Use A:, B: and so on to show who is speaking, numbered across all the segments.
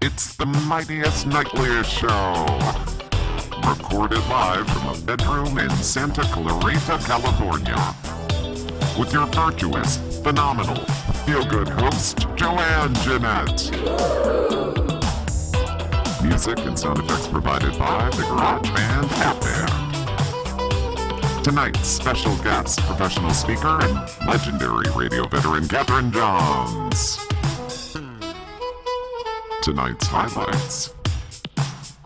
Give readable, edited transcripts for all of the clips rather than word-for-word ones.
A: It's the Mightiest Nightliest show. Recorded live from a bedroom in Santa Clarita, California. With your virtuous, phenomenal, feel-good host, JoAnn Genette. Music and sound effects provided by the garage band Cafe. Tonight's special guest, professional speaker and legendary radio veteran Catherine Johns. Tonight's highlights.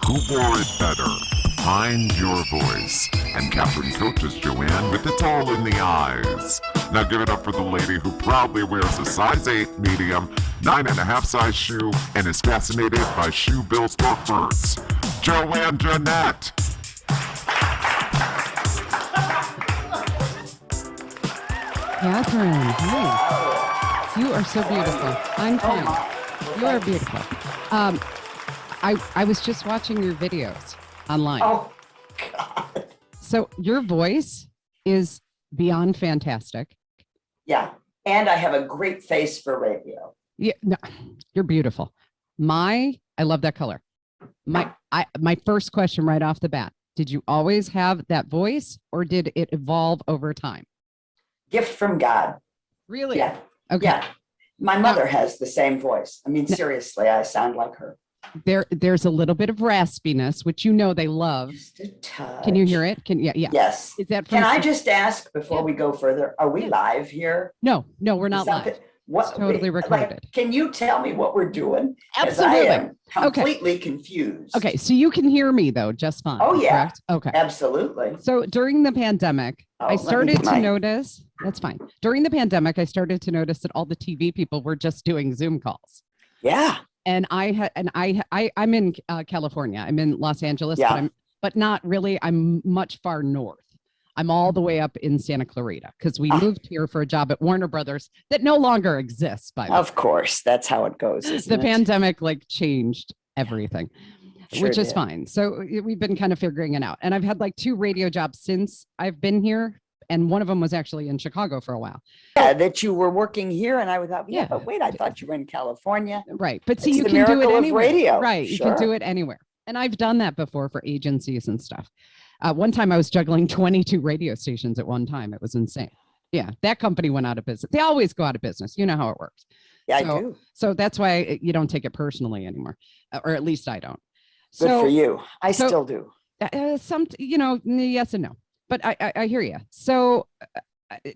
A: Who wore it better? Find your voice. And Catherine coaches JoAnn with It's All in the Eyes. Now give it up for the lady who proudly wears a size 8 medium, 9.5 size shoe, and is fascinated by shoe bills or birds. JoAnn Genette.
B: Catherine, hi. You are so beautiful. I'm fine. You are beautiful. I was just watching your videos online.
C: Oh, God.
B: So your voice is beyond fantastic.
C: Yeah. And I have a great face for radio.
B: Yeah, no, you're beautiful. I love that color. My first question right off the bat, did you always have that voice or did it evolve over time?
C: Gift from God.
B: Really?
C: Yeah.
B: Okay.
C: Yeah. My mother has the same voice. I mean, seriously, I sound like her.
B: There's a little bit of raspiness, which you know they love.
C: Just a touch.
B: Can you hear it? Yeah.
C: Yes.
B: Is that
C: Can I just ask before we go further? Are we live here?
B: No, we're not live.
C: What,
B: it's totally recorded.
C: Like, can you tell me what we're doing?
B: Absolutely.
C: I am completely confused.
B: Okay, so you can hear me though, just fine.
C: Oh yeah.
B: Correct? Okay.
C: Absolutely.
B: So during the pandemic, I started to notice. That's fine. During the pandemic, I started to notice that all the TV people were just doing Zoom calls.
C: Yeah.
B: And I'm in California. I'm in Los Angeles,
C: yeah.
B: but not really. I'm much far north. I'm all the way up in Santa Clarita because we moved here for a job at Warner Brothers that no longer exists. By the way.
C: Of course, that's how it goes.
B: The pandemic changed everything, which is fine. So we've been kind of figuring it out. And I've had 2 radio jobs since I've been here. And one of them was actually in Chicago for a while.
C: Yeah, that you were working here. And I thought, but wait, I thought you were in California.
B: Right. But see, you can do it anywhere.
C: Radio.
B: Right. Sure. You can do it anywhere. And I've done that before for agencies and stuff. One time I was juggling 22 radio stations at one time. It was insane. Yeah. That company went out of business. They always go out of business. You know how it works.
C: Yeah, I do.
B: So that's why you don't take it personally anymore. Or at least I don't.
C: Good for you. I still do.
B: Yes and no. But I hear you. So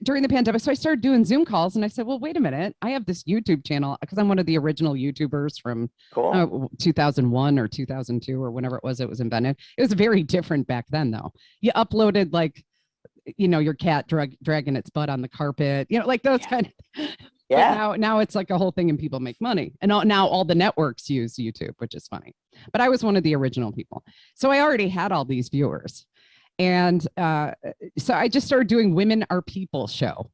B: during the pandemic, so I started doing Zoom calls and I said, well, wait a minute. I have this YouTube channel because I'm one of the original YouTubers from 2001 or 2002 or whenever it was invented. It was very different back then, though. You uploaded your cat dragging its butt on the carpet, those kind of. Yeah. Now it's a whole thing and people make money. And now all the networks use YouTube, which is funny. But I was one of the original people. So I already had all these viewers. And so I just started doing Women Are People show.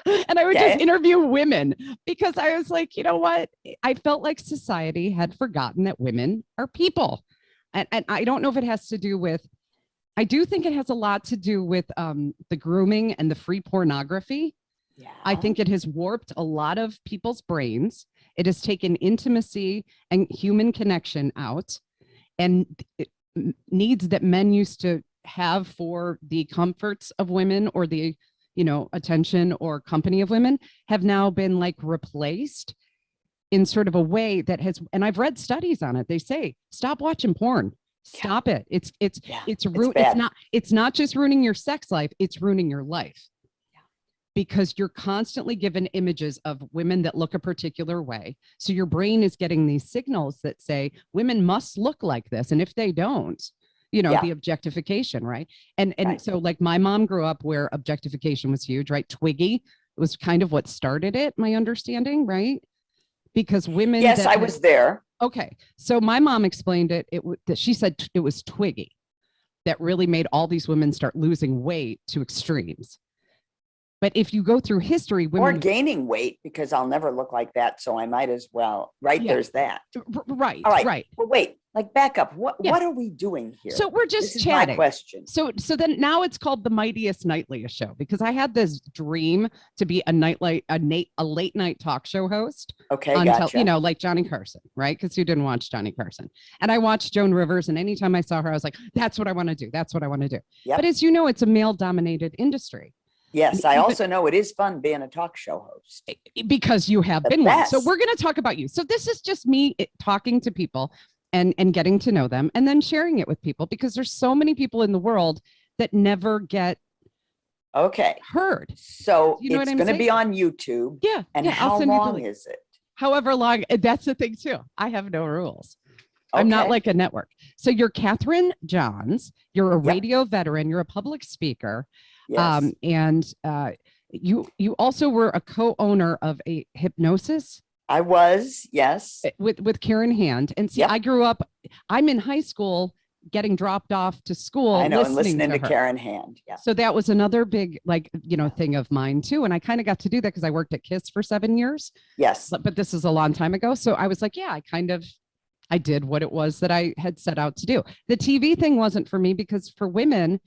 B: And I would just interview women because I was like, you know what? I felt like society had forgotten that women are people. And I don't know if it has to do with, I do think it has a lot to do with the grooming and the free pornography. Yeah. I think it has warped a lot of people's brains. It has taken intimacy and human connection out, and needs that men used to have for the comforts of women or the attention or company of women have now been
C: replaced
B: in sort of a way that has, and I've read studies on it. They say stop watching porn, stop it. It's not just ruining your sex life, it's ruining your life, because you're constantly given images of women that look a particular way. So your brain is getting these signals that say women must look like this, and if they don't, the objectification, right? And so my mom grew up where objectification was huge, right? Twiggy was kind of what started it, my understanding, right? Because women.
C: Yes, I was there.
B: Okay. So my mom explained it. That she said it was Twiggy that really made all these women start losing weight to extremes. But if you go through history, women
C: or gaining weight, because I'll never look like that. So I might as well, right? Yeah. There's that.
B: Right.
C: All right.
B: Right.
C: Well, wait, Like back up. What
B: Yeah.
C: what are we doing here?
B: So we're just
C: This is my
B: chatting.
C: question.
B: So then now it's called the Mightiest Nightliest show because I had this dream to be a late night talk show host.
C: Okay,
B: Until,
C: gotcha.
B: you know, like Johnny Carson, right? Because you didn't watch Johnny Carson. And I watched Joan Rivers, and anytime I saw her, I was like, that's what I want to do. That's what I want to do.
C: Yep.
B: But as you know, it's a male-dominated industry.
C: Yes, I also know it is fun being a talk show host.
B: Because you have
C: The
B: been one. So
C: best.
B: we're going to talk about you. So this is just me talking to people and getting to know them and then sharing it with people because there's so many people in the world that never get
C: Okay.
B: heard.
C: So
B: You know what
C: it's
B: I'm
C: going to be
B: saying?
C: on YouTube.
B: Yeah.
C: And
B: yeah, I'll
C: how
B: send you the
C: long
B: link.
C: is it?
B: However long, that's the thing too. I have no rules. I'm not
C: Okay.
B: like a network. So you're Catherine Johns. You're a
C: Yep.
B: radio veteran. You're a public speaker.
C: Yes.
B: And you also were a co-owner of a hypnosis
C: I was, yes.
B: with Karen Hand. And see,
C: Yep.
B: I grew up, I'm in high school getting dropped off to school.
C: I know, and listening to
B: her.
C: Karen Hand. Yeah.
B: So that was another big, like, you know, thing of mine too. And I kind of got to do that because I worked at KISS for 7 years,
C: Yes.
B: but this is a long time ago. So I was like, yeah, I did what it was that I had set out to do. The TV thing wasn't for me because for women,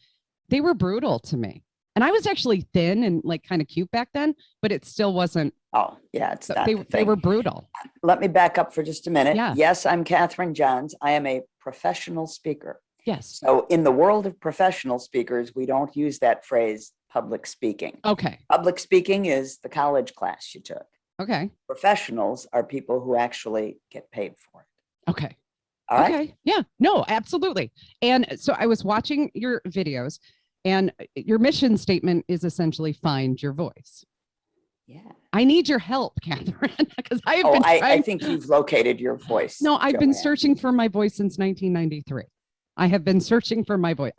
B: they were brutal to me. And I was actually thin and like kind of cute back then, but it still wasn't.
C: Oh, yeah, it's not the
B: They
C: thing.
B: were brutal.
C: Let me back up for just a minute.
B: Yeah.
C: Yes, I'm Catherine Johns. I am a professional speaker.
B: Yes.
C: So in the world of professional speakers, we don't use that phrase public speaking.
B: Okay.
C: Public speaking is the college class you took.
B: Okay.
C: Professionals are people who actually get paid for it.
B: Okay.
C: All right.
B: Okay. Yeah. No, absolutely. And so I was watching your videos and your mission statement is essentially find your voice.
C: Yeah.
B: I need your help, Catherine, because I have
C: Oh,
B: been
C: I
B: trying.
C: think you've located your voice.
B: No, I've been
C: JoAnn.
B: searching for my voice since 1993. I have been searching for my voice.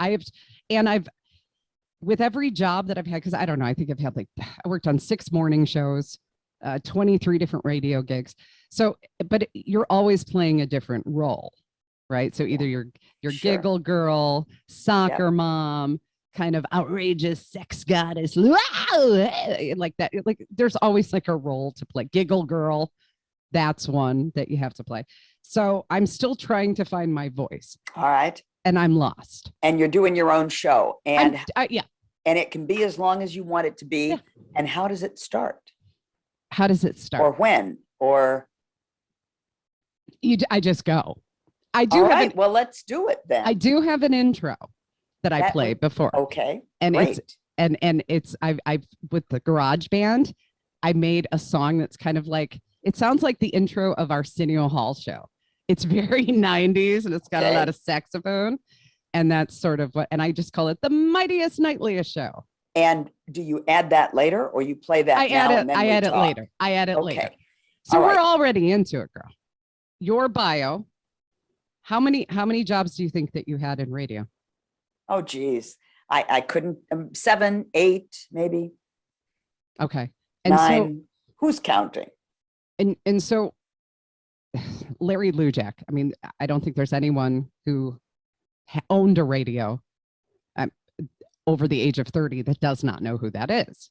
B: With every job that I've had, because I don't know, I think I've had I worked on 6 morning shows, 23 different radio gigs. So, but you're always playing a different role, right? So either you're
C: Sure.
B: giggle girl, soccer mom, kind of outrageous sex goddess, like that. Like there's always like a role to play. Giggle girl, that's one that you have to play. So I'm still trying to find my voice.
C: All right.
B: And I'm lost.
C: And you're doing your own show. And
B: yeah.
C: and it can be as long as you want it to be.
B: Yeah.
C: And how does it start?
B: How does it start?
C: Or when? Or
B: I just go. I do
C: all
B: have
C: right, well, let's do it then.
B: I do have an intro that I
C: That
B: played
C: would-
B: before.
C: Okay.
B: And
C: great.
B: I've with the garage band, I made a song that's kind of like, it sounds like the intro of Arsenio Hall show. It's very 90s and it's got a lot of saxophone. And that's sort of what, and I just call it the Mightiest Nightliest show.
C: And do you add that later or you play that now and then
B: I
C: we
B: add it
C: talk?
B: later. I add it later.
C: Okay.
B: So
C: All
B: we're
C: right.
B: already into it, girl. Your bio. How many jobs do you think that you had in radio?
C: Oh, geez. I couldn't, 7, 8, maybe
B: Okay. And
C: 9. Who's counting?
B: and so Larry Lujack, I mean, I don't think there's anyone who owned a radio over the age of 30 that does not know who that is.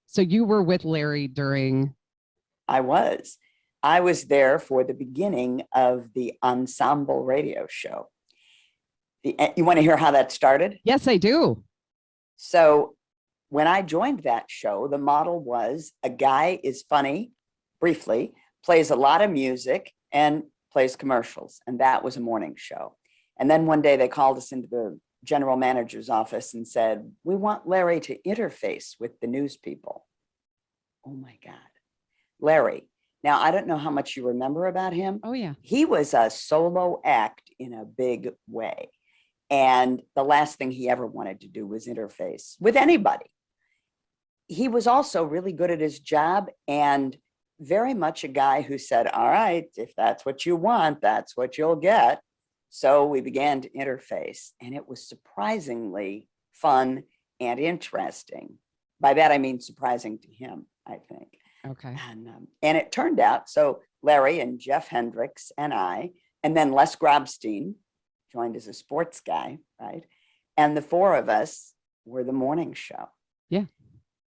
B: So you were with Larry during.
C: I was there for the beginning of the Ensemble radio show. You want to hear how that started?
B: Yes, I do.
C: So when I joined that show, the model was a guy is funny, briefly, plays a lot of music and plays commercials. And that was a morning show. And then one day they called us into the general manager's office and said, we want Larry to interface with the news people. Oh my God. Larry. Now, I don't know how much you remember about him.
B: Oh, yeah.
C: He was a solo act in a big way. And the last thing he ever wanted to do was interface with anybody. He was also really good at his job and very much a guy who said, all right, if that's what you want, that's what you'll get. So we began to interface and it was surprisingly fun and interesting. By that, I mean surprising to him, I think.
B: Okay.
C: And it turned out, so Larry and Jeff Hendricks and I, and then Les Grobstein joined as a sports guy, right? And the 4 of us were the morning show.
B: Yeah.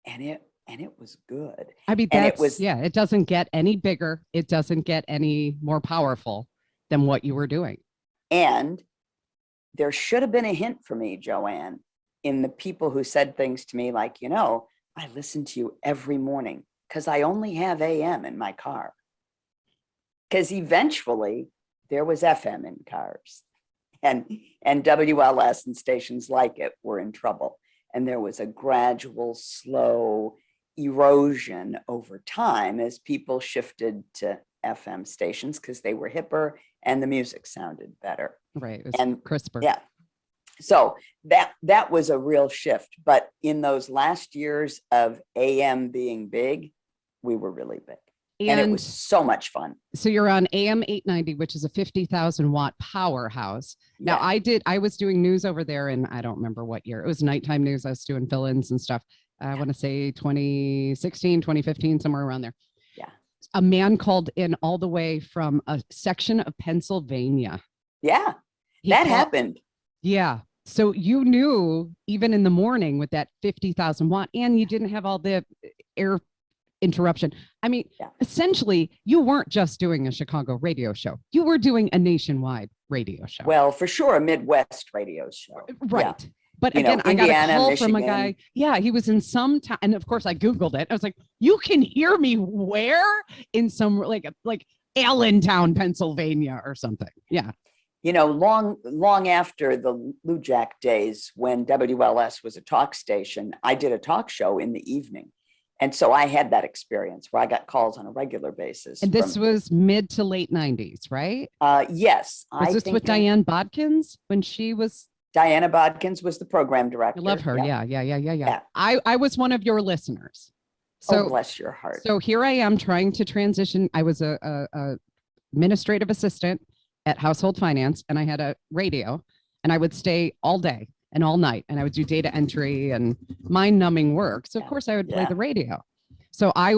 C: And it was good.
B: I mean,
C: And
B: that's, it doesn't get any bigger. It doesn't get any more powerful than what you were doing.
C: And there should have been a hint for me, JoAnn, in the people who said things to me like, I listen to you every morning because I only have AM in my car. Because eventually there was FM in cars, and WLS and stations like it were in trouble. And there was a gradual, slow erosion over time as people shifted to FM stations because they were hipper and the music sounded better.
B: Right. It was
C: And
B: crisper.
C: yeah. So that was a real shift. But in those last years of AM being big, we were really big. And it was so much fun.
B: So you're on AM 890, which is a 50,000 watt powerhouse. Now I was doing news over there in, I don't remember what year. It was nighttime news. I was doing fill-ins and stuff. I want to say 2016, 2015, somewhere around there.
C: Yeah.
B: A man called in all the way from a section of Pennsylvania.
C: Yeah. That happened.
B: Yeah. So you knew even in the morning with that 50,000 watt, and you didn't have all the air interruption. I mean, essentially, you weren't just doing a Chicago radio show. You were doing a nationwide radio show.
C: Well, for sure, a Midwest radio show.
B: Right. Yeah. But again, I got a call from a guy. Yeah, he was in some town. And of course, I Googled it. I was like, you can hear me where? In some like Allentown, Pennsylvania or something. Yeah.
C: Long after the Lujack days when WLS was a talk station, I did a talk show in the evening. And so I had that experience where I got calls on a regular basis.
B: And this was mid to late 90s, right?
C: Yes.
B: Was this with Diane Bodkins when she was?
C: Diana Bodkins was the program director.
B: I love her. Yeah. I was one of your listeners. So
C: bless your heart.
B: So here I am trying to transition. I was a administrative assistant at Household Finance, and I had a radio, and I would stay all day and all night, and I would do data entry and mind-numbing work. So of course I would play the radio. So I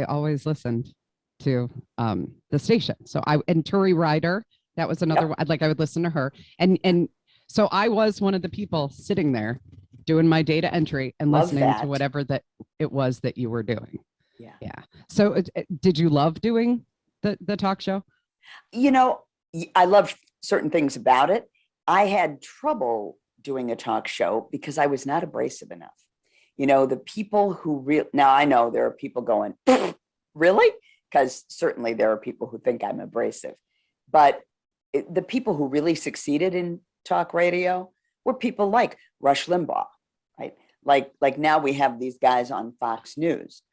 B: always listened to the station. So and Turi Ryder, that was another one. I would listen to her, and so I was one of the people sitting there doing my data entry and listening to whatever that it was that you were doing. Yeah. So did you love doing the talk show?
C: I loved certain things about it. I had trouble doing a talk show because I was not abrasive enough. The people who now I know there are people going, really? Because certainly there are people who think I'm abrasive, but the people who really succeeded in talk radio were people like Rush Limbaugh, right? Like now we have these guys on Fox News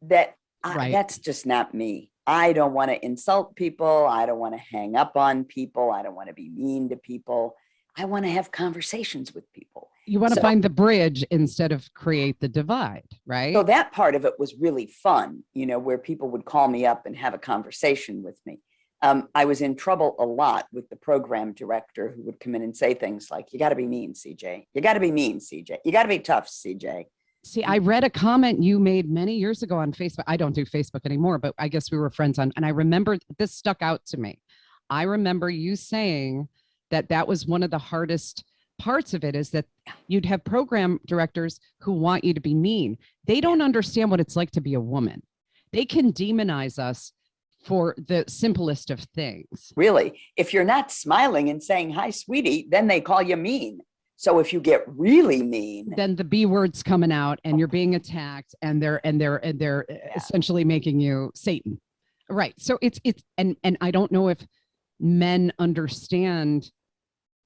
C: that's just not me. I don't want to insult people. I don't want to hang up on people. I don't want to be mean to people. I want to have conversations with people.
B: You want to find the bridge instead of create the divide, right?
C: So that part of it was really fun, where people would call me up and have a conversation with me. I was in trouble a lot with the program director who would come in and say things like, you got to be mean, CJ. You got to be mean, CJ. You got to be tough, CJ.
B: See, I read a comment you made many years ago on Facebook. I don't do Facebook anymore, but I guess we were friends on, and I remember this stuck out to me. I remember you saying that was one of the hardest parts of it, is that you'd have program directors who want you to be mean. They don't understand what it's like to be a woman. They can demonize us for the simplest of things.
C: Really, if you're not smiling and saying, hi, sweetie, then they call you mean. So if you get really mean,
B: then the B word's coming out and you're being attacked, and they're essentially making you Satan. Right. So it's and I don't know if men understand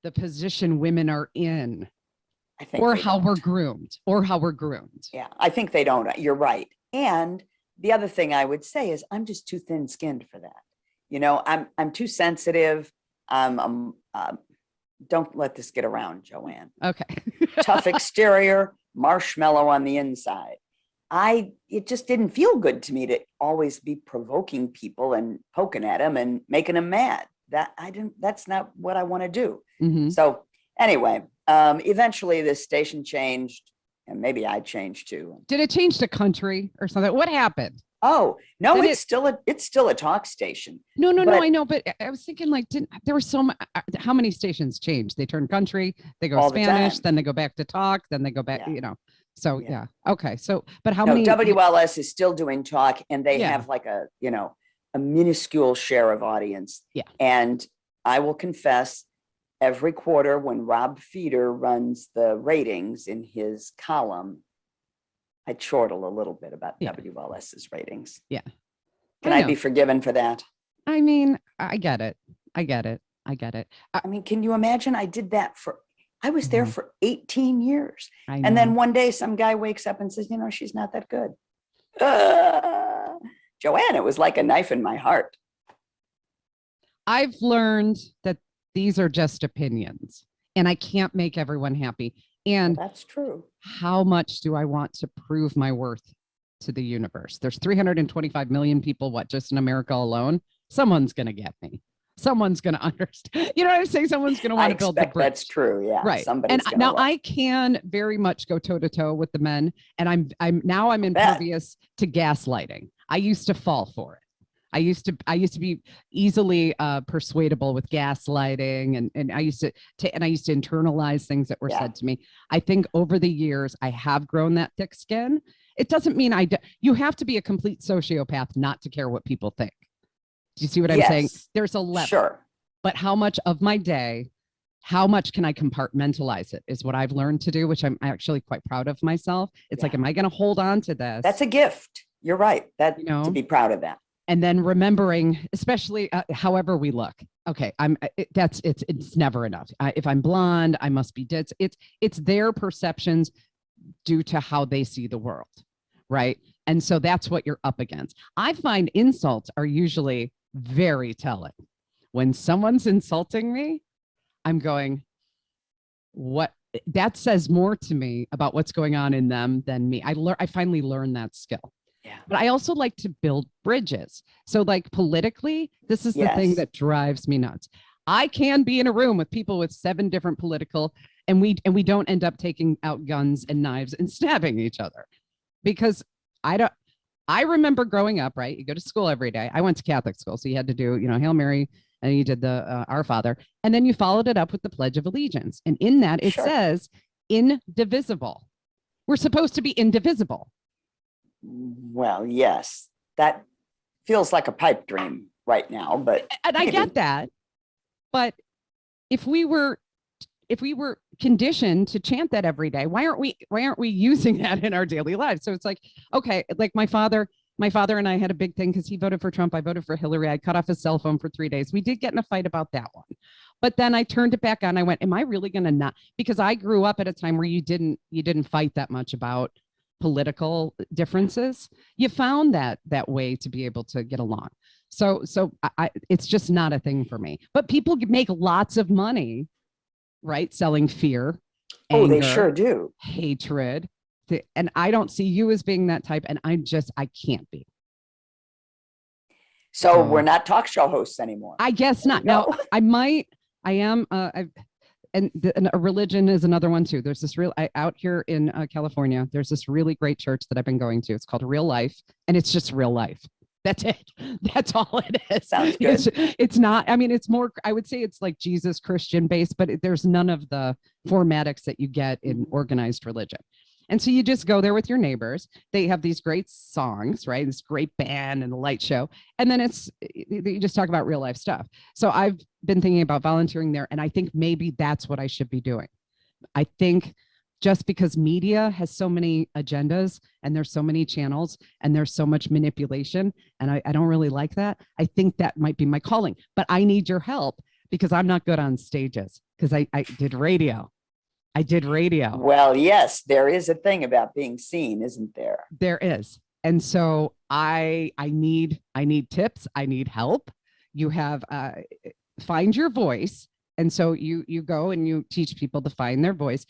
B: the position women are in,
C: I think,
B: or how we're groomed.
C: Yeah, I think they don't. You're right. And the other thing I would say is I'm just too thin-skinned for that. I'm too sensitive. Don't let this get around, JoAnn.
B: Okay.
C: Tough exterior, marshmallow on the inside. It just didn't feel good to me to always be provoking people and poking at them and making them mad. That's not what I want to do.
B: Mm-hmm.
C: So anyway, eventually this station changed, and maybe I changed too.
B: Did it change to country or something? What happened?
C: Oh, no, it's still a talk station.
B: No, I know, but I was thinking there were how many stations changed? They turn country, they go Spanish, then they go back to talk, then they go back, So yeah. Okay. So, but how many?
C: WLS is still doing talk, and they have like a minuscule share of audience.
B: Yeah.
C: And I will confess, every quarter when Rob Feeder runs the ratings in his column, I chortle a little bit about WLS's ratings.
B: Yeah.
C: Can I be forgiven for that?
B: I mean, I get it. I
C: mean, can you imagine? I was there for 18 years.
B: And
C: then one day some guy wakes up and says, she's not that good. JoAnn, it was like a knife in my heart.
B: I've learned that these are just opinions and I can't make everyone happy. And
C: that's true.
B: How much do I want to prove my worth to the universe? There's 325 million people, just in America alone? Someone's going to get me. Someone's going to understand. You know what I'm saying? Someone's going to want to build the bridge.
C: That's true. Yeah.
B: Right. And now I can very much go toe to toe with the men. And I'm impervious to gaslighting. I used to fall for it. I used to be easily persuadable with gaslighting, and I used to internalize things that were said to me. I think over the years I have grown that thick skin. It doesn't mean you have to be a complete sociopath not to care what people think. Do you see what I'm saying? There's a level.
C: Sure.
B: But how much of my day, how much can I compartmentalize it is what I've learned to do, which I'm actually quite proud of myself. It's like, am I going to hold on to this?
C: That's a gift. You're right. To be proud of that.
B: And then remembering, especially however we look. Okay, it's never enough. If I'm blonde, I must be dead. It's their perceptions due to how they see the world, right? And so that's what you're up against. I find insults are usually very telling. When someone's insulting me, I'm going, what? That says more to me about what's going on in them than me. I finally learned that skill.
C: Yeah.
B: But I also like to build bridges. So like politically, this is the thing that drives me nuts. I can be in a room with people with 7 different political, and we don't end up taking out guns and knives and stabbing each other. Because I remember growing up, right? You go to school every day. I went to Catholic school, so you had to do, Hail Mary, and you did the Our Father, and then you followed it up with the Pledge of Allegiance. And in that it says indivisible. We're supposed to be indivisible.
C: Well, yes, that feels like a pipe dream right now, but
B: I get that. But if we were conditioned to chant that every day, why aren't we using that in our daily lives? So it's like, okay, like my father and I had a big thing because he voted for Trump. I voted for Hillary. I cut off his cell phone for 3 days. We did get in a fight about that one. But then I turned it back on. I went, am I really going to not? Because I grew up at a time where you didn't fight that much about political differences. You found that way to be able to get along. So it's just not a thing for me. But people make lots of money, right? Selling fear, anger,
C: they sure do.
B: Hatred. And I don't see you as being that type. And I can't be.
C: So we're not talk show hosts anymore.
B: I guess not. No. Now I am. And a religion is another one too. There's this out here in California, there's this really great church that I've been going to. It's called Real Life, and it's just real life. That's it. That's all it is.
C: Sounds good.
B: It's not, I mean, it's more, I would say it's like Jesus Christian based, but there's none of the formatics that you get in organized religion. And so you just go there with your neighbors. They have these great songs, right? This great band and the light show. And then you just talk about real life stuff. So I've been thinking about volunteering there. And I think maybe that's what I should be doing. I think just because media has so many agendas and there's so many channels and there's so much manipulation, and I don't really like that. I think that might be my calling, but I need your help because I'm not good on stages because I did radio.
C: Well, yes, there is a thing about being seen, isn't there?
B: There is. And so I need tips. I need help. You have find your voice. And so you go and you teach people to find their voice.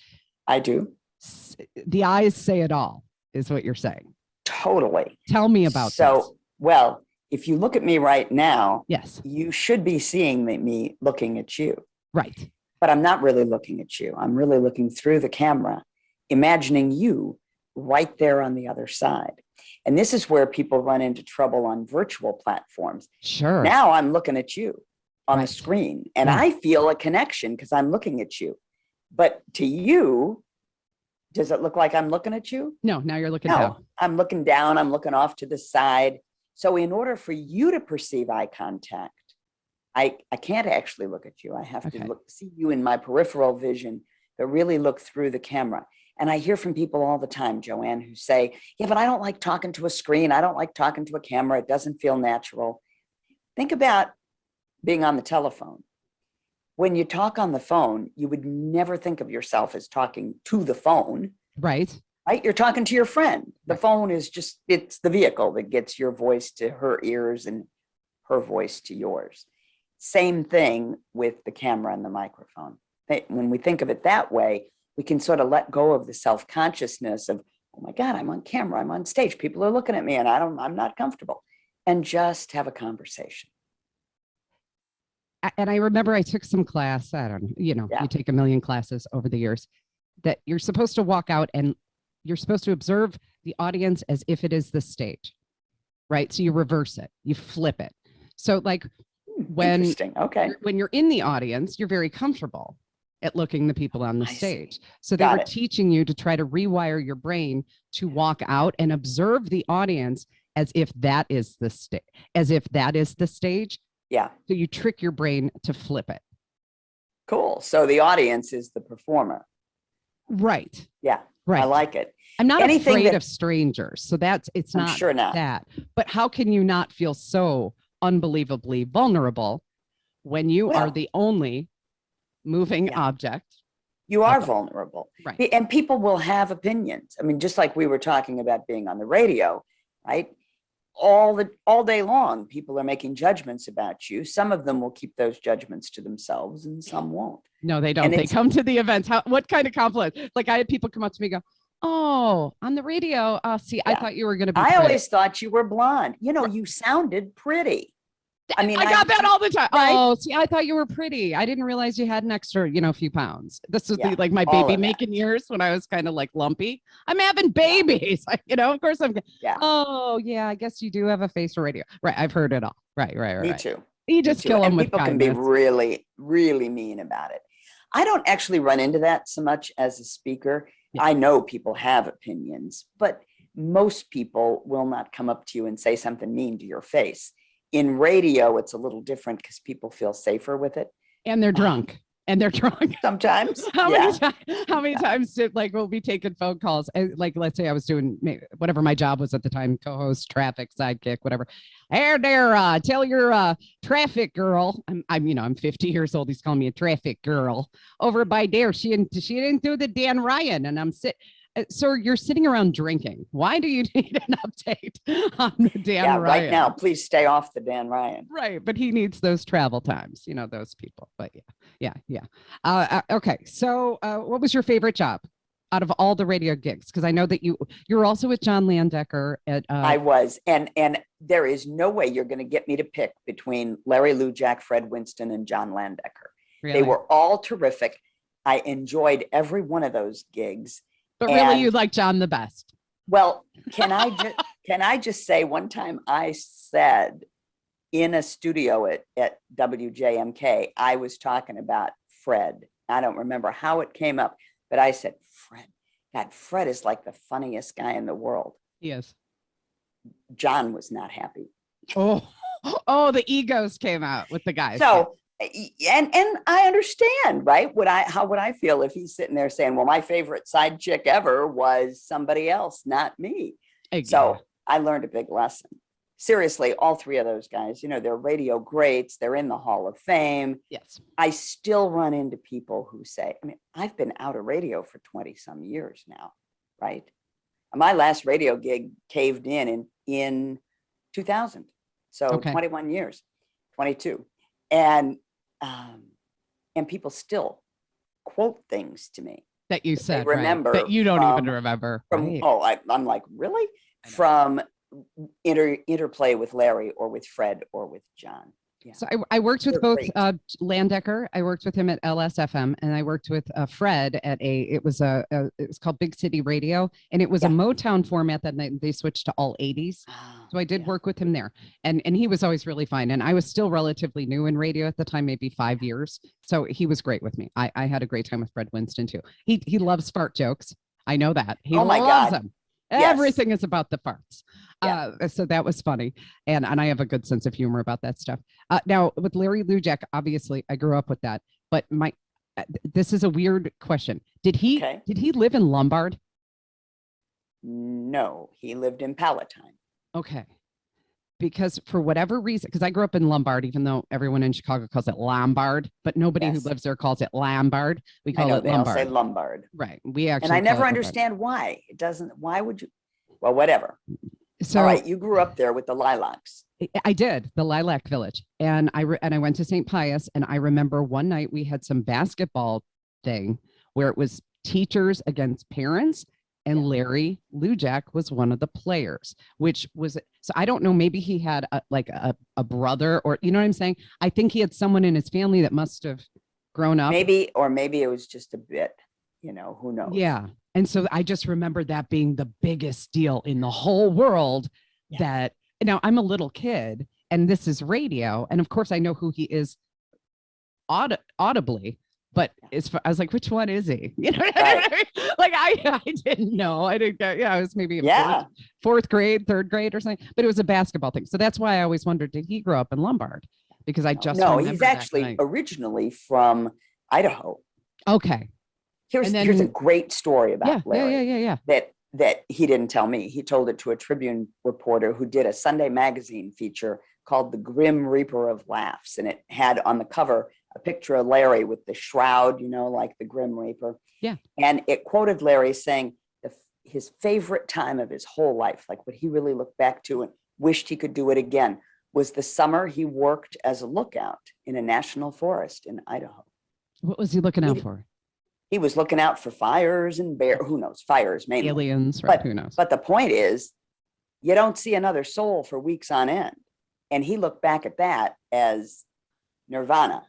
C: I do.
B: The eyes say it all is what you're saying.
C: Totally.
B: Tell me about this.
C: Well, if you look at me right now,
B: yes,
C: you should be seeing me looking at you.
B: Right.
C: But I'm not really looking at you. I'm really looking through the camera, imagining you right there on the other side. And this is where people run into trouble on virtual platforms.
B: Sure.
C: Now I'm looking at you on the screen and I feel a connection because I'm looking at you. But to you, does it look like I'm looking at you?
B: No, now you're looking down.
C: I'm looking down. I'm looking off to the side. So in order for you to perceive eye contact, I can't actually look at you. I have
B: Okay.
C: to see you in my peripheral vision, but really look through the camera. And I hear from people all the time, JoAnn, who say, yeah, but I don't like talking to a screen. I don't like talking to a camera. It doesn't feel natural. Think about being on the telephone. When you talk on the phone, you would never think of yourself as talking to the phone.
B: Right.
C: Right? You're talking to your friend. The
B: Right.
C: phone is just, it's the vehicle that gets your voice to her ears and her voice to yours. Same thing with the camera and the microphone. When we think of it that way, we can sort of let go of the self-consciousness of, oh my God, I'm on camera, I'm on stage, people are looking at me and I'm not comfortable, and just have a conversation.
B: And I remember I took some class, I don't know, you take a million classes over the years, that you're supposed to walk out and you're supposed to observe the audience as if it is the stage, right? So you reverse it, you flip it. So like when you're in the audience, you're very comfortable at looking the people on the stage. So they were teaching you to try to rewire your brain to walk out and observe the audience as if that is the stage,
C: Yeah.
B: So you trick your brain to flip it.
C: Cool. So the audience is the performer.
B: Right.
C: Yeah.
B: Right.
C: I like it.
B: I'm not afraid of strangers. So it's not that. But how can you not feel so unbelievably vulnerable when you are the only moving object?
C: You are vulnerable.
B: Right.
C: And people will have opinions. I mean, just like we were talking about being on the radio, right? All day long, people are making judgments about you. Some of them will keep those judgments to themselves and some won't.
B: No, they don't. They come to the events. What kind of compliment? Like I had people come up to me and go, oh, on the radio. See, I thought you were going to be
C: I always thought you were blonde. You sounded pretty. I mean,
B: I got that all the time. Right? Oh, see, I thought you were pretty. I didn't realize you had an extra, few pounds. This is like my baby making years when I was kind of like lumpy. I'm having babies. Of course I'm. Oh, yeah. I guess you do have a face for radio. Right. I've heard it all. Right.
C: Me too.
B: You just kill them with
C: people
B: kindness.
C: Can be really, really mean about it. I don't actually run into that so much as a speaker. Yeah. I know people have opinions, but most people will not come up to you and say something mean to your face. In radio, it's a little different because people feel safer with it.
B: And they're drunk.
C: Sometimes.
B: How many times did we'll be taking phone calls? Like, let's say I was doing whatever my job was at the time, co-host, traffic, sidekick, whatever. Hey there, tell your traffic girl. I'm 50 years old. He's calling me a traffic girl over by there. She didn't do the Dan Ryan, and I'm sitting. So you're sitting around drinking. Why do you need an update on the Dan Ryan?
C: Right now, please stay off the Dan Ryan.
B: Right, but he needs those travel times, those people. But yeah. Okay, so what was your favorite job out of all the radio gigs? Because I know that you're also with John Landecker.
C: I was, and there is no way you're going to get me to pick between Larry Lujack, Fred Winston, and John Landecker. Really? They were all terrific. I enjoyed every one of those gigs.
B: But really, you like John the best.
C: Well, can I just say one time I said in a studio at WJMK, I was talking about Fred. I don't remember how it came up, but I said, Fred is like the funniest guy in the world.
B: He is.
C: John was not happy.
B: Oh, the egos came out with the guys.
C: So. And I understand, right? How would I feel if he's sitting there saying, well, my favorite side chick ever was somebody else, not me. Exactly. So I learned a big lesson. Seriously, all three of those guys, they're radio greats. They're in the Hall of Fame.
B: Yes. I
C: still run into people who say, I've been out of radio for 20 some years now, right? My last radio gig caved in 2000. So 21 years, 22. And people still quote things to me
B: that you said,
C: remember,
B: that you don't even remember.
C: I'm like, really? From interplay with Larry or with Fred or with John. Yeah.
B: So I worked with both Landecker. I worked with him at LSFM, and I worked with Fred at it was called Big City Radio, and it was a Motown format that they switched to all 80s. So I did work with him there, and he was always really fine. And I was still relatively new in radio at the time, maybe 5 years. So he was great with me. I had a great time with Fred Winston too. He loves fart jokes. I know that. He loves them. Everything is about the farts.
C: Yeah.
B: So that was funny. And I have a good sense of humor about that stuff. Now with Larry Lujack, obviously I grew up with that, but this is a weird question. Did he live in Lombard?
C: No, he lived in Palatine.
B: Okay. Because for whatever reason, because I grew up in Lombard, even though everyone in Chicago calls it Lombard, but nobody who lives there calls it Lombard. We call it
C: they
B: Lombard.
C: all say Lombard.
B: Right. We actually.
C: And I never understand why it doesn't. Why would you? Well, whatever.
B: So,
C: all right, you grew up there with the Lilacs.
B: I did, the Lilac Village, and I went to St. Pius, and I remember one night we had some basketball thing where it was teachers against parents, and Larry Lujack was one of the players, which was, so I don't know, maybe he had a brother, or you know what I'm saying? I think he had someone in his family that must have grown up.
C: Maybe it was just a bit, who knows?
B: Yeah. And so I just remember that being the biggest deal in the whole world. That now I'm a little kid and this is radio. And of course I know who he is audibly, but I was like, which one is he? You know, right. Like I didn't know. I didn't go, I was maybe in fourth grade, third grade or something, but it was a basketball thing. So that's why I always wondered, did he grow up in Lombard? Because I just
C: no, he's actually originally from Idaho.
B: Okay.
C: Here's a great story about Larry.
B: Yeah.
C: That he didn't tell me. He told it to a Tribune reporter who did a Sunday magazine feature called The Grim Reaper of Laughs. And it had on the cover a picture of Larry with the shroud, like the Grim Reaper.
B: Yeah.
C: And it quoted Larry saying his favorite time of his whole life, like what he really looked back to and wished he could do it again, was the summer he worked as a lookout in a national forest in Idaho.
B: What was he looking out for?
C: He was looking out for fires and who knows, fires mainly.
B: Aliens, right? Who knows?
C: But the point is, you don't see another soul for weeks on end. And he looked back at that as nirvana,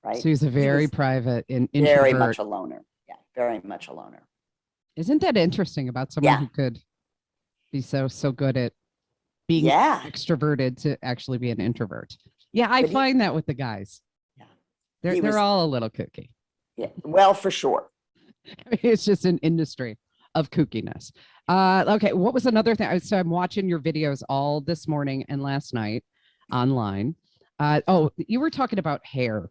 C: right?
B: So he's a very private introvert.
C: Very much a loner. Yeah, very much a loner.
B: Isn't that interesting about someone who could be so good at being extroverted to actually be an introvert? Yeah, I find that with the guys. Yeah. They're all a little kooky.
C: Yeah, well, for sure.
B: It's just an industry of kookiness. Okay, what was another thing? So I'm watching your videos all this morning and last night online. You were talking about hair.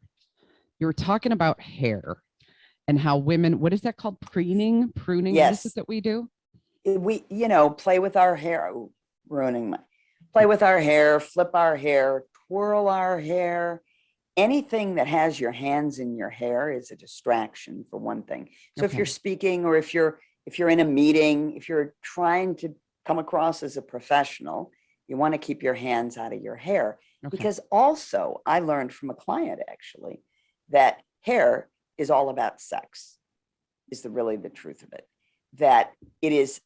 B: You were talking about hair and how women, what is that called? Pruning?
C: Yes.
B: What is it that we do?
C: We, play with our hair. Ooh, play with our hair, flip our hair, twirl our hair. Anything that has your hands in your hair is a distraction, for one thing. So if you're speaking, or if you're in a meeting, if you're trying to come across as a professional, you want to keep your hands out of your hair. Because also I learned from a client actually that hair is all about sex, is really the truth of it, that it is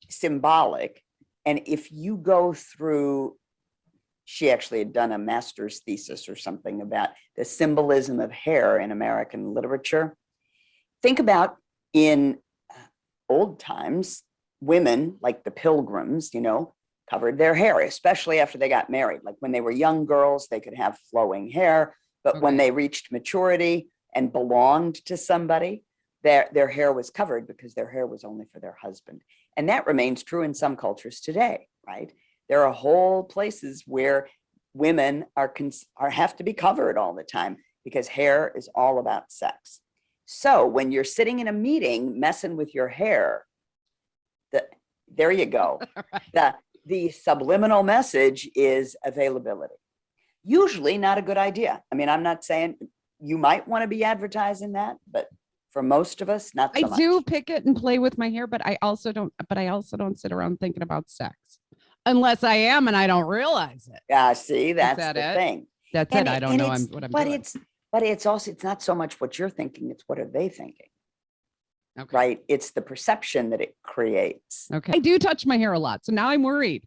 C: symbolic. And if you go through, she actually had done a master's thesis or something about the symbolism of hair in American literature. Think about in old times, women like the Pilgrims, covered their hair, especially after they got married. Like when they were young girls, they could have flowing hair, but when they reached maturity and belonged to somebody, their hair was covered because their hair was only for their husband. And that remains true in some cultures today, right? There are whole places where women have to be covered all the time because hair is all about sex. So when you're sitting in a meeting messing with your hair, there you go. The subliminal message is availability. Usually not a good idea. I mean, I'm not saying you might want to be advertising that, but for most of us, not so much.
B: I do pick it and play with my hair, but I also don't sit around thinking about sex. Unless I am and I don't realize it.
C: Yeah, see, that's the thing.
B: That's it. I don't know what I'm doing.
C: But it's also, it's not so much what you're thinking, it's what are they thinking? Okay. Right? It's the perception that it creates.
B: Okay. I do touch my hair a lot. So now I'm worried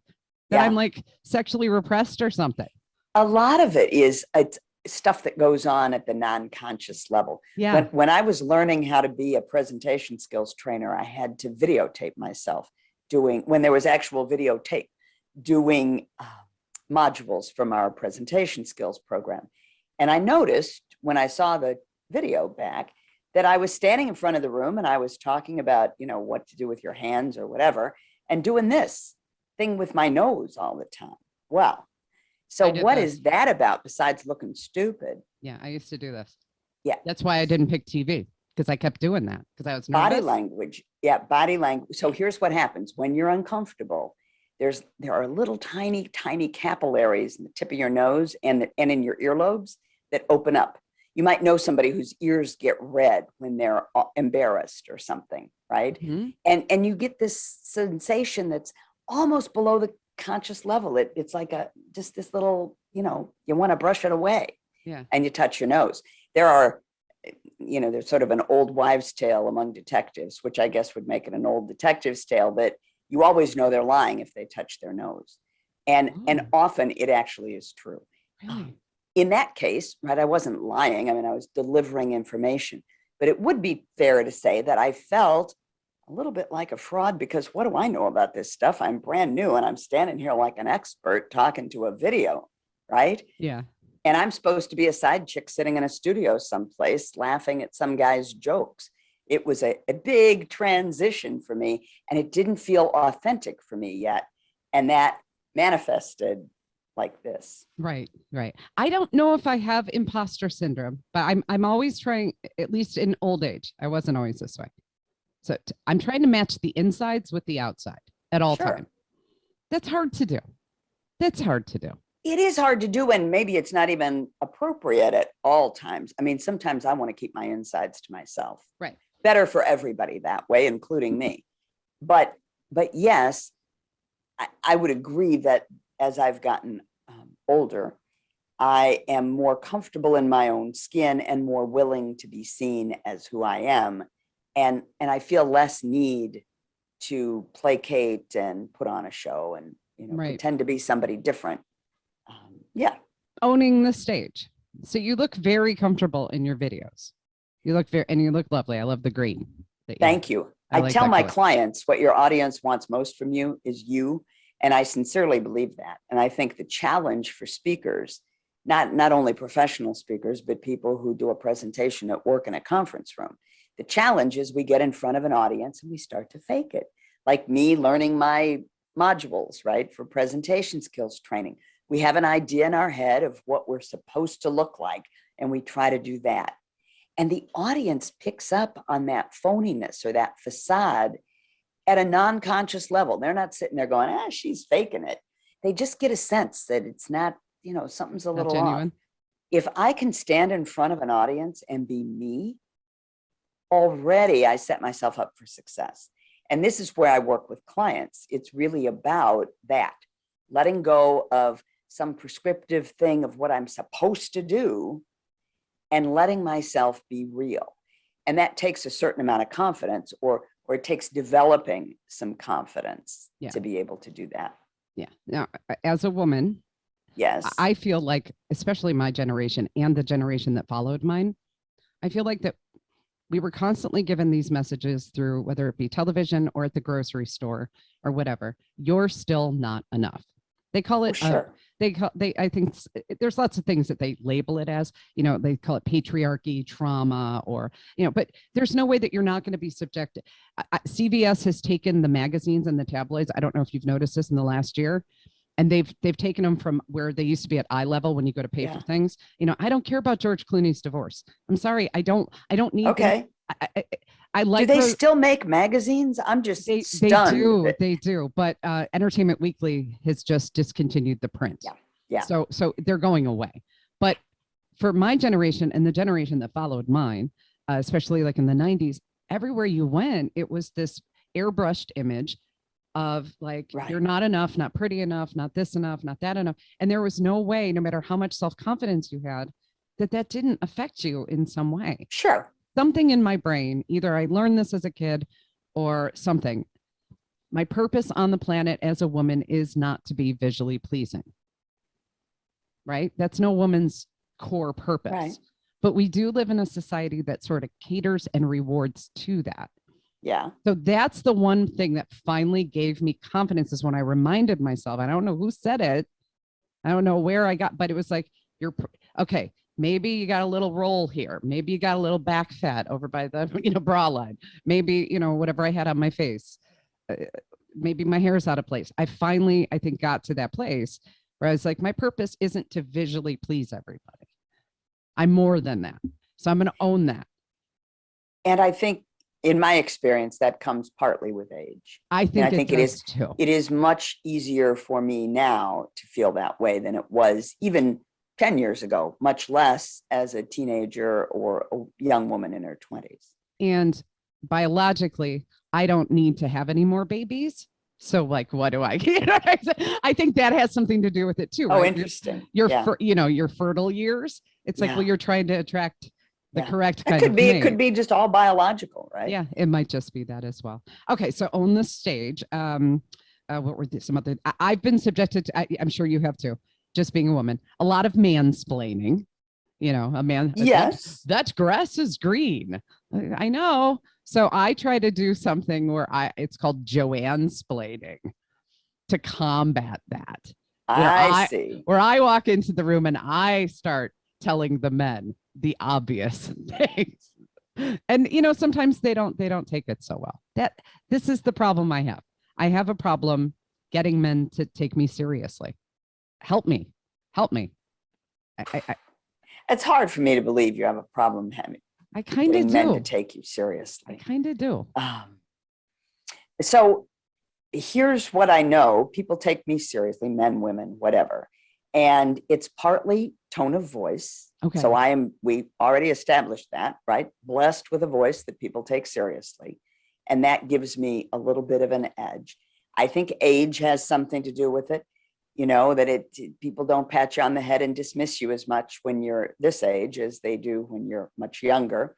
B: that I'm like sexually repressed or something.
C: A lot of it is stuff that goes on at the non-conscious level.
B: Yeah.
C: When I was learning how to be a presentation skills trainer, I had to videotape myself when there was actual videotape, doing modules from our presentation skills program. And I noticed when I saw the video back that I was standing in front of the room and I was talking about, what to do with your hands or whatever, and doing this thing with my nose all the time. Well, so what is that about besides looking stupid?
B: Yeah, I used to do this.
C: Yeah.
B: That's why I didn't pick TV, because I kept doing that because I was nervous.
C: Body language. Yeah, body language. So here's what happens when you're uncomfortable. There are little tiny capillaries in the tip of your nose and in your earlobes that open up. You might know somebody whose ears get red when they're embarrassed or something, right?
B: Mhm.
C: And you get this sensation that's almost below the conscious level. It's like just this little, you want to brush it away.
B: Yeah.
C: And you touch your nose. There's sort of an old wives' tale among detectives, which I guess would make it an old detective's tale, that you always know they're lying if they touch their nose. And often it actually is true.
B: Really?
C: In that case, right, I wasn't lying. I mean, I was delivering information, but it would be fair to say that I felt a little bit like a fraud, because what do I know about this stuff? I'm brand new and I'm standing here like an expert talking to a video, right?
B: Yeah.
C: And I'm supposed to be a side chick sitting in a studio someplace laughing at some guy's jokes. It was a big transition for me, and it didn't feel authentic for me yet. And that manifested like this.
B: Right. I don't know if I have imposter syndrome, but I'm always trying, at least in old age. I wasn't always this way. So I'm trying to match the insides with the outside at all times. That's hard to do. It
C: is hard to do, and maybe it's not even appropriate at all times. I mean, sometimes I want to keep my insides to myself.
B: Right.
C: Better for everybody that way, including me. But yes, I would agree that as I've gotten older, I am more comfortable in my own skin and more willing to be seen as who I am. And I feel less need to placate and put on a show and pretend to be somebody different.
B: Owning the stage. So you look very comfortable in your videos. You look lovely. I love the green.
C: Thank you. I tell my clients what your audience wants most from you is you. And I sincerely believe that. And I think the challenge for speakers, not only professional speakers, but people who do a presentation at work in a conference room, the challenge is we get in front of an audience and we start to fake it. Like me learning my modules, right, for presentation skills training. We have an idea in our head of what we're supposed to look like, and we try to do that. And the audience picks up on that phoniness or that facade at a non-conscious level. They're not sitting there going, she's faking it. They just get a sense that it's not, something's a little off. If I can stand in front of an audience and be me, already I set myself up for success. And this is where I work with clients. It's really about that, letting go of some prescriptive thing of what I'm supposed to do and letting myself be real. And that takes a certain amount of confidence, or it takes developing some confidence to be able to do that.
B: Yeah. Now, as a woman,
C: yes,
B: I feel like, especially my generation and the generation that followed mine, I feel like that we were constantly given these messages through, whether it be television or at the grocery store or whatever. You're still not enough. They call it, I think there's lots of things that they label it as, they call it patriarchy, trauma, or, but there's no way that you're not going to be subjected. CVS has taken the magazines and the tabloids. I don't know if you've noticed this in the last year, and they've taken them from where they used to be at eye level when you go to pay for things. I don't care about George Clooney's divorce. I'm sorry. I don't need.
C: Okay.
B: I like.
C: Do they still make magazines? I'm just stunned.
B: They do. But Entertainment Weekly has just discontinued the print.
C: Yeah.
B: So they're going away. But for my generation and the generation that followed mine, especially like in the 90s, everywhere you went, it was this airbrushed image of like, you're not enough, not pretty enough, not this enough, not that enough. And there was no way, no matter how much self-confidence you had, that didn't affect you in some way.
C: Sure.
B: Something in my brain, either I learned this as a kid or something. My purpose on the planet as a woman is not to be visually pleasing. Right? That's no woman's core purpose.
C: Right.
B: But we do live in a society that sort of caters and rewards to that.
C: Yeah.
B: So that's the one thing that finally gave me confidence, is when I reminded myself, I don't know who said it, I don't know where I got, but it was like, you're okay. maybe you got a little roll here. Maybe you got a little back fat over by the, bra line. Maybe, whatever I had on my face. Maybe my hair is out of place. I finally, I think, got to that place where I was like, my purpose isn't to visually please everybody. I'm more than that. So I'm going to own that.
C: And I think in my experience, that comes partly with age.
B: I think
C: it is
B: too.
C: It is much easier for me now to feel that way than it was even 10 years ago, much less as a teenager or a young woman in her 20s.
B: And biologically, I don't need to have any more babies. So like, what do I get? I think that has something to do with it too. Right?
C: Oh, interesting.
B: Your fertile years. It's like, well, you're trying to attract the correct kind of mate.
C: It could be just all biological, right?
B: Yeah, it might just be that as well. Okay, so on the stage, what were some other? I've been subjected to. I'm sure you have too. Just being a woman, a lot of mansplaining. A man.
C: Yes,
B: that grass is green. I know. So I try to do something where it's called JoAnn-splaining to combat that.
C: I see.
B: Where I walk into the room and I start telling the men the obvious things. And sometimes they don't take it so well. This is the problem I have. I have a problem getting men to take me seriously. Help me.
C: It's hard for me to believe you have a problem having.
B: I kind of do.
C: Men to take you seriously.
B: I kind of do.
C: So here's what I know. People take me seriously, men, women, whatever. And it's partly tone of voice.
B: Okay.
C: So we already established that, right? Blessed with a voice that people take seriously. And that gives me a little bit of an edge. I think age has something to do with it. That people don't pat you on the head and dismiss you as much when you're this age as they do when you're much younger.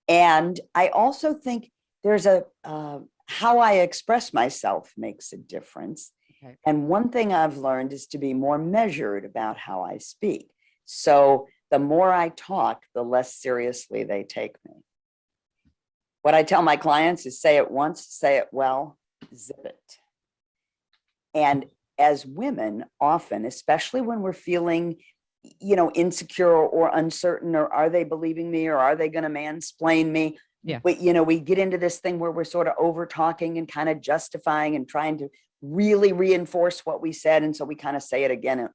C: And I also think there's how I express myself makes a difference. Okay. And one thing I've learned is to be more measured about how I speak. So the more I talk, the less seriously they take me. What I tell my clients is say it once, say it well, zip it. And as women, often, especially when we're feeling, insecure or uncertain, or are they believing me, or are they going to mansplain me?
B: Yeah.
C: But, we get into this thing where we're sort of over talking and kind of justifying and trying to really reinforce what we said. And so we kind of say it again.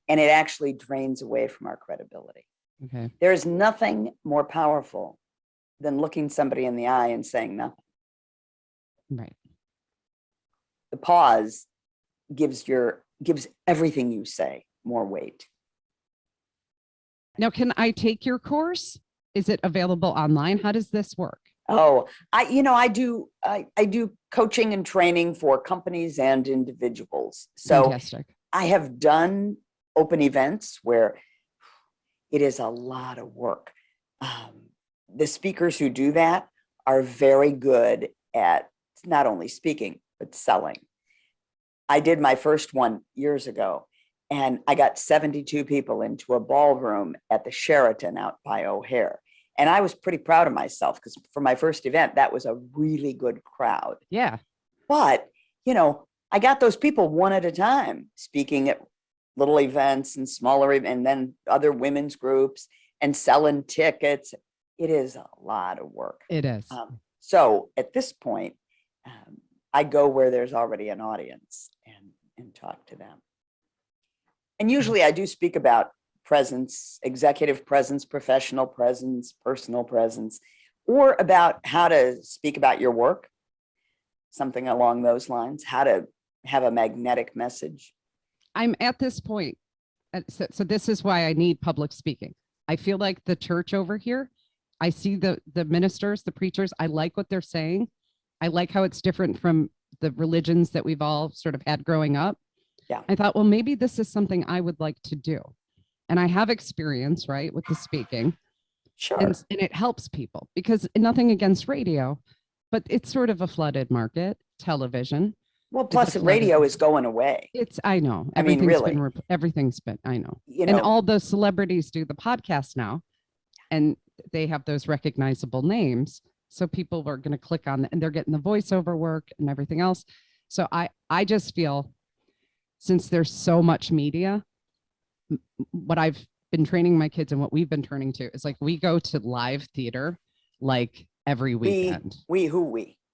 C: And it actually drains away from our credibility.
B: Okay.
C: There's nothing more powerful than looking somebody in the eye and saying nothing.
B: Right.
C: The pause gives everything you say more weight.
B: Now, can I take your course? Is it available online? How does this work?
C: Oh, I do coaching and training for companies and individuals. So
B: fantastic.
C: I have done open events where it is a lot of work. The speakers who do that are very good at not only speaking, but selling. I did my first one years ago, and I got 72 people into a ballroom at the Sheraton out by O'Hare. And I was pretty proud of myself because for my first event, that was a really good crowd.
B: Yeah.
C: But, I got those people one at a time, speaking at little events and smaller, and then other women's groups and selling tickets. It is a lot of work.
B: It is.
C: So at this point, I go where there's already an audience and talk to them. And usually I do speak about presence, executive presence, professional presence, personal presence, or about how to speak about your work, something along those lines, how to have a magnetic message.
B: I'm at this point. So this is why I need public speaking. I feel like the church over here, I see the ministers, the preachers, I like what they're saying. I like how it's different from the religions that we've all sort of had growing up.
C: Yeah.
B: I thought, well, maybe this is something I would like to do. And I have experience, right, with the speaking.
C: Sure.
B: And it helps people because nothing against radio, but it's sort of a flooded market, television.
C: Well, plus the radio is going away.
B: I know.
C: I mean, really.
B: Everything's been, I know. And all the celebrities do the podcast now, and they have those recognizable names. So people are going to click on and they're getting the voiceover work and everything else. So I just feel since there's so much media, what I've been training my kids, and what we've been turning to is like we go to live theater like every weekend.
C: We?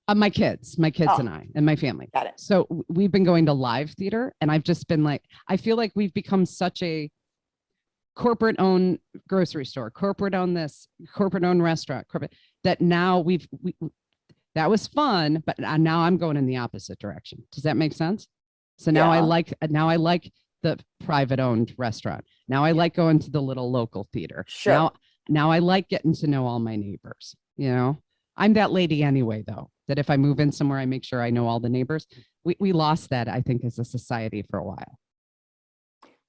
B: My kids
C: Oh,
B: and I and my family.
C: got it.
B: So we've been going to live theater, and I've just been like, I feel like we've become such a corporate owned grocery store, corporate owned this, corporate owned restaurant, that now that was fun, but now I'm going in the opposite direction. Does that make sense? So now I like the private owned restaurant. Now I like going to the little local theater.
C: Sure.
B: Now I like getting to know all my neighbors. I'm that lady anyway, though, that if I move in somewhere, I make sure I know all the neighbors. We lost that, I think, as a society for a while.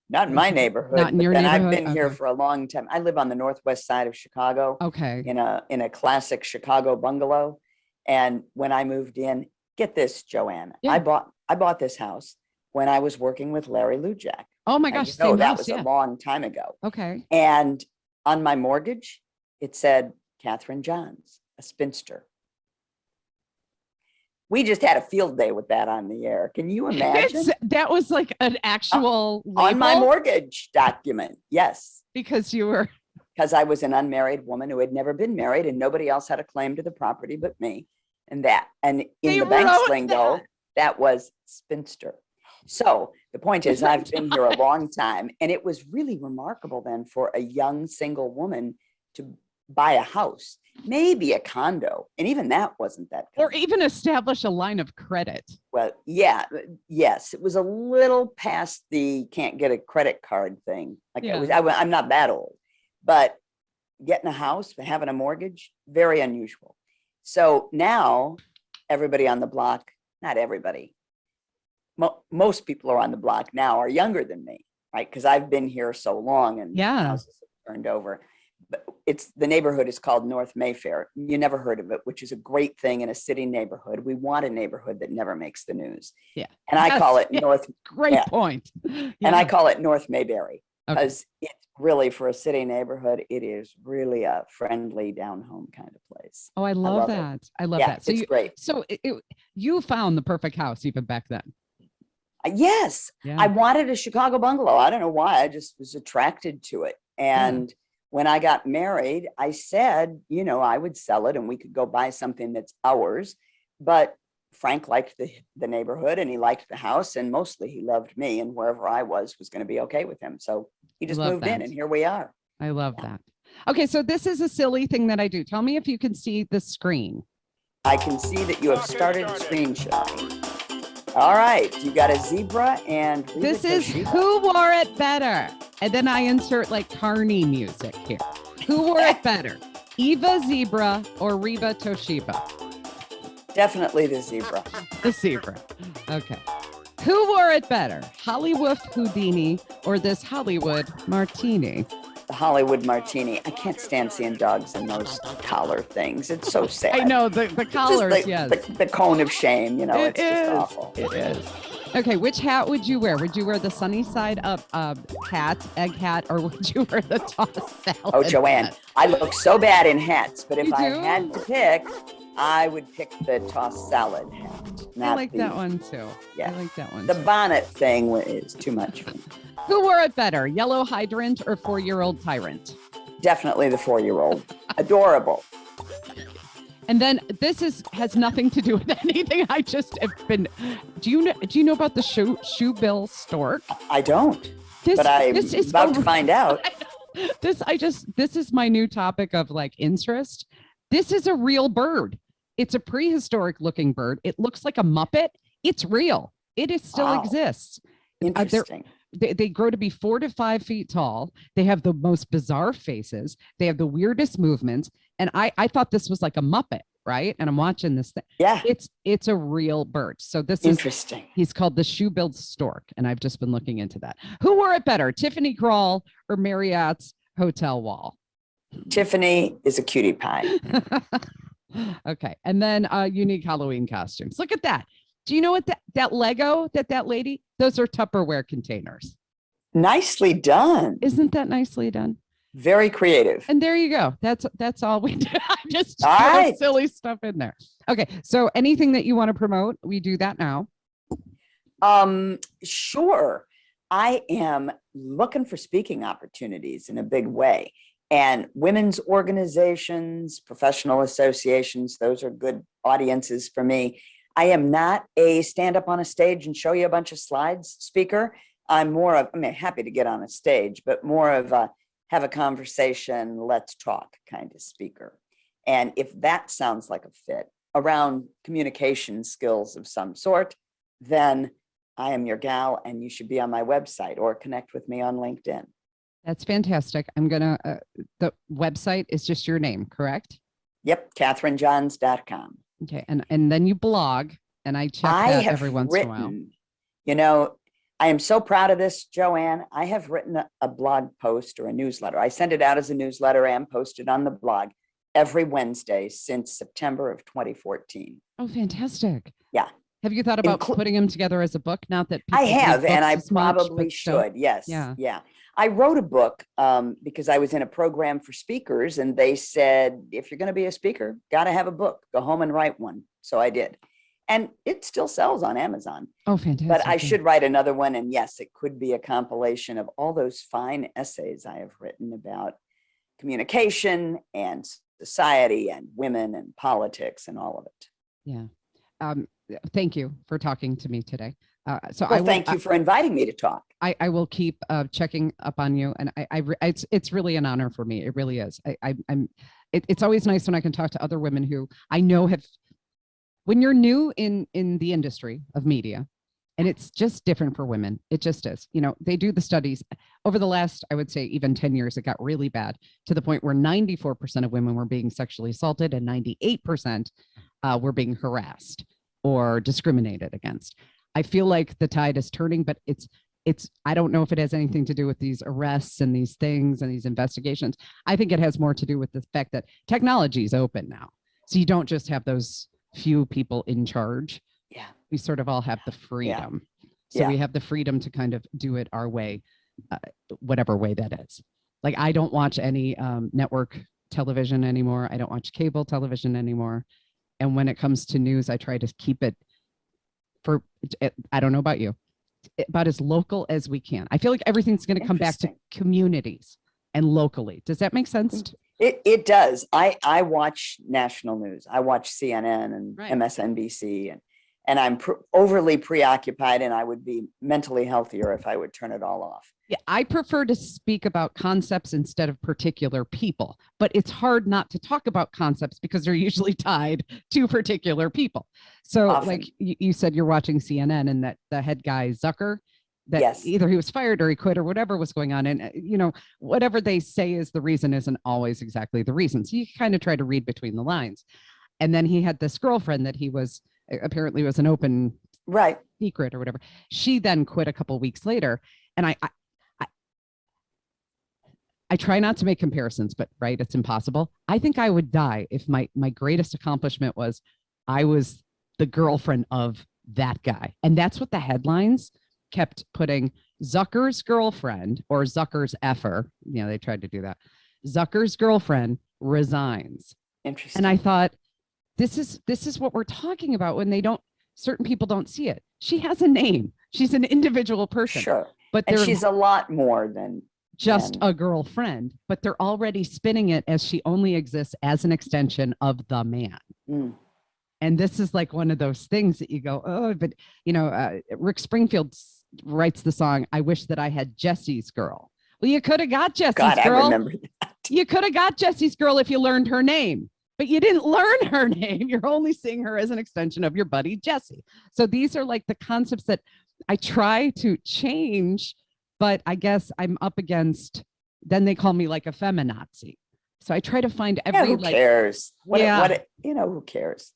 C: Not in my neighborhood.
B: Not in your neighborhood?
C: I've been here
B: Okay.
C: for a long time. I live on the northwest side of Chicago
B: Okay.
C: in a classic Chicago bungalow. And when I moved in, get this, JoAnn,
B: Yeah.
C: I bought this house when I was working with Larry Lujack.
B: Oh my
C: And
B: gosh.
C: you know,
B: Same
C: that
B: house,
C: was
B: yeah.
C: a long time ago.
B: Okay.
C: And on my mortgage, it said Catherine Johns, a spinster. We just had a field day with that on the air. Can you imagine?
B: That was like an actual
C: On my
B: label?
C: mortgage document. Yes.
B: Because you were.
C: Because I was an unmarried woman who had never been married and nobody else had a claim to the property but me. And in
B: They
C: the bank's
B: wrote
C: lingo, that was spinster. So the point is, I've been here a long time, and it was really remarkable then for a young single woman to buy a house, maybe a condo. And even that wasn't that
B: Or
C: common.
B: even establish a line of credit.
C: Well, yeah, yes, it was a little past the can't get a credit card thing. Like
B: Yeah.
C: I'm not that old, but getting a house, having a mortgage, very unusual. So now everybody on the block, not everybody, most people are on the block now are younger than me, right? Because I've been here so long and
B: Yeah.
C: houses have turned over. But the neighborhood is called North Mayfair. You never heard of it, which is a great thing in a city neighborhood. We want a neighborhood that never makes the news.
B: Yeah.
C: And I call it
B: Yes.
C: North,
B: Great
C: Yeah.
B: point.
C: and I call it North Mayberry,
B: Okay.
C: because it's really, for a city neighborhood, it is really a friendly down home kind of place.
B: Oh, I love
C: love it.
B: that. I love
C: Yeah,
B: that. So
C: it's great.
B: So you found the perfect house even back then.
C: Yes,
B: Yeah.
C: I wanted a Chicago bungalow. I don't know why. I just was attracted to it. And when I got married, I said, I would sell it and we could go buy something that's ours. But Frank liked the neighborhood and he liked the house, and mostly he loved me, and wherever I was going to be okay with him. So he just
B: Love
C: moved in,
B: that.
C: and here we are.
B: I love that. Okay, so this is a silly thing that I do. Tell me if you can see the screen.
C: I can see that you have started screen sharing. All right, you got a zebra and Rita
B: This is
C: Toshiba.
B: who wore it better. And then I insert like Carney music here. Who wore it better? Eva Zebra or Reba Toshiba?
C: Definitely the zebra.
B: The zebra. Okay. Who wore it better? Hollywood Houdini or this Hollywood Martini?
C: The Hollywood Martini. I can't stand seeing dogs in those collar things. It's so sad.
B: I know the
C: Just
B: collars, yes.
C: The cone of shame,
B: It
C: it's
B: is.
C: just awful.
B: It is. Okay, which hat would you wear? Would you wear the sunny side up hat, egg hat, or would you wear the tossed salad?
C: Oh, JoAnn,
B: hat?
C: I look so bad in hats, but if
B: You
C: I
B: do?
C: had to pick, I would pick the tossed salad hat.
B: I
C: Not
B: like
C: the,
B: that one too.
C: Yeah.
B: I like that one.
C: The
B: too.
C: bonnet thing is too much for me.
B: Who wore it better, yellow hydrant or 4-year-old tyrant?
C: Definitely the 4-year-old. Adorable.
B: And then this has nothing to do with anything. I just have been. Do you know about the shoe bill stork?
C: I don't,
B: This,
C: but I'm
B: this is
C: about to find out.
B: This is my new topic of like interest. This is a real bird. It's a prehistoric looking bird. It looks like a Muppet. It's real. It still
C: Wow.
B: exists.
C: Interesting.
B: They grow to be 4 to 5 feet tall. They have the most bizarre faces. They have the weirdest movements. And I thought this was like a Muppet, right? And I'm watching this thing.
C: Yeah,
B: It's a real bird. So this is
C: interesting.
B: he's called the shoe-billed stork, and I've just been looking into that. Who wore it better, Tiffany Crawl or Marriott's hotel wall?
C: Tiffany is a cutie pie.
B: Okay, and then unique Halloween costumes. Look at that. Do you know what that Lego that lady? Those are Tupperware containers.
C: Nicely done.
B: Isn't that nicely done?
C: Very creative.
B: And there you go. That's all we do. I just
C: All
B: throw
C: right.
B: silly stuff in there. Okay, so anything that you want to promote, we do that now.
C: Sure. I am looking for speaking opportunities in a big way. And women's organizations, professional associations, those are good audiences for me. I am not a stand up on a stage and show you a bunch of slides speaker. I'm more of, happy to get on a stage, but more of a have a conversation, let's talk kind of speaker. And if that sounds like a fit around communication skills of some sort, then I am your gal and you should be on my website or connect with me on LinkedIn.
B: That's fantastic. I'm going to, the website is just your name, correct?
C: Yep, CatherineJohns.com.
B: Okay. And then you blog, and I check that every once in a while.
C: You know, I am so proud of this, JoAnn. I have written a blog post or a newsletter. I send it out as a newsletter and post it on the blog every Wednesday since September of 2014.
B: Oh, fantastic.
C: Yeah.
B: Have you thought about putting them together as a book? Not that
C: I have, and I probably
B: much,
C: should. Yes.
B: Yeah.
C: Yeah. I wrote a book because I was in a program for speakers, and they said, if you're going to be a speaker, got to have a book. Go home and write one. So I did. And it still sells on Amazon.
B: Oh, fantastic.
C: But I should write another one. And yes, it could be a compilation of all those fine essays I have written about communication and society and women and politics and all of it.
B: Yeah. Thank you for talking to me today.
C: Thank you for inviting me to talk.
B: I will keep checking up on you, and it's really an honor for me. It really is. It's always nice when I can talk to other women who I know have. When you're new in the industry of media, and it's just different for women, it just is. You know, they do the studies over the last, I would say, even 10 years. It got really bad to the point where 94% of women were being sexually assaulted, and 98% were being harassed or discriminated against. I feel like the tide is turning, but it's I don't know if it has anything to do with these arrests and these things and these investigations. I think it has more to do with the fact that technology is open now. So you don't just have those few people in charge.
C: Yeah.
B: We sort of all have the freedom. Yeah. So we have the freedom to kind of do it our way, whatever way that is. Like, I don't watch any network television anymore. I don't watch cable television anymore. And when it comes to news, I try to keep it I don't know about you, about as local as we can. I feel like everything's going to come back to communities and locally. Does that make sense?
C: It does. I watch national news. I watch CNN and MSNBC, and I'm overly preoccupied, and I would be mentally healthier if I would turn it all off.
B: Yeah, I prefer to speak about concepts instead of particular people, but it's hard not to talk about concepts because they're usually tied to particular people. So often. Like you said, you're watching CNN, and that the head guy, Zucker, that yes. Either he was fired or he quit or whatever was going on. And, you know, whatever they say is the reason isn't always exactly the reason. So you kind of try to read between the lines. And then he had this girlfriend that he was apparently was an open secret or whatever. She then quit a couple of weeks later. And I try not to make comparisons, but it's impossible. I think I would die if my greatest accomplishment was I was the girlfriend of that guy. And that's what the headlines kept putting. Zucker's girlfriend, or Zucker's effer. You know, they tried to do that. Zucker's girlfriend resigns.
C: Interesting.
B: And I thought, this is what we're talking about when certain people don't see it. She has a name. She's an individual person.
C: Sure. But she's a lot more than
B: just a girlfriend, but they're already spinning it as she only exists as an extension of the man. Mm. And this is like one of those things that you go, oh, but you know, Rick Springfield writes the song, I wish that I had Jesse's girl. Well, you could have got Jesse's girl. I remember that. You could have got Jesse's girl if you learned her name, but you didn't learn her name. You're only seeing her as an extension of your buddy, Jesse. So these are like the concepts that I try to change, but I guess I'm up against, then they call me like a feminazi. So I try to find every,
C: who cares? Who cares?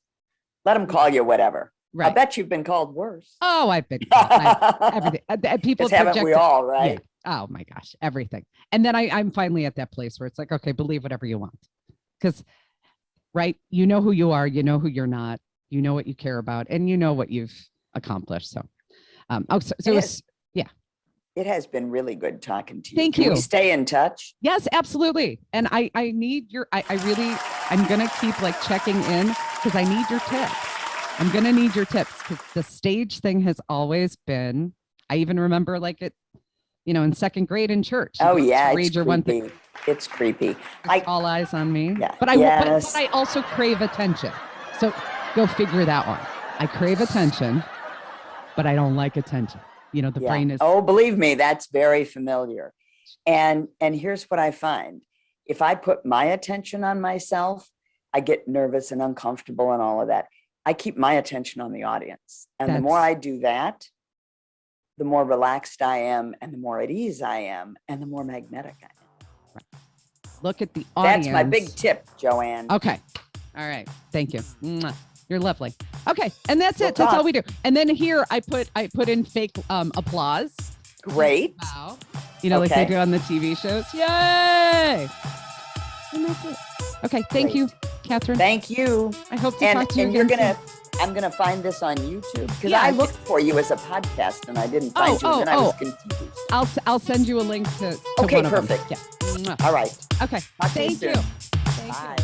C: Let them call you whatever. Right. I bet you've been called worse.
B: Oh, I've been called everything. People
C: haven't we all, right?
B: Yeah. Oh my gosh, everything. And then I'm finally at that place where it's like, okay, believe whatever you want. Because, you know who you are, you know who you're not, you know what you care about, and you know what you've accomplished. So,
C: it has been really good talking to you.
B: Thank you.
C: Can we stay in touch?
B: Yes, absolutely. And I need your, I'm going to keep like checking in because I need your tips. I'm going to need your tips because the stage thing has always been, I even remember like in second grade in church. You
C: Oh
B: go
C: yeah,
B: to
C: it's
B: read your one thing.
C: creepy. It's creepy.
B: All eyes on me.
C: Yeah.
B: But
C: Yes.
B: but I also crave attention. So go figure that one. I crave attention, but I don't like attention. The brain is.
C: Oh, believe me, that's very familiar. And here's what I find. If I put my attention on myself, I get nervous and uncomfortable and all of that. I keep my attention on the audience. And the more I do that, the more relaxed I am, and the more at ease I am, and the more magnetic I am.
B: Look at the audience.
C: That's my big tip, JoAnn.
B: Okay. All right. Thank you. Mwah. You're lovely. Okay. And that's it.
C: Talk.
B: That's all we do. And then here I put in fake applause.
C: Great.
B: Wow. Like they do on the TV shows. Yay. And that's it. Okay. Thank you, Catherine.
C: Thank you.
B: I hope to talk to you
C: and
B: again.
C: I'm gonna find this on YouTube because I looked for you as a podcast and I didn't find you, and I was confused.
B: I'll send you a link to
C: Okay,
B: one of them.
C: perfect.
B: Yeah.
C: All right.
B: Okay.
C: Talk to you
B: Thank you.
C: soon.
B: Thank
C: Bye.
B: you.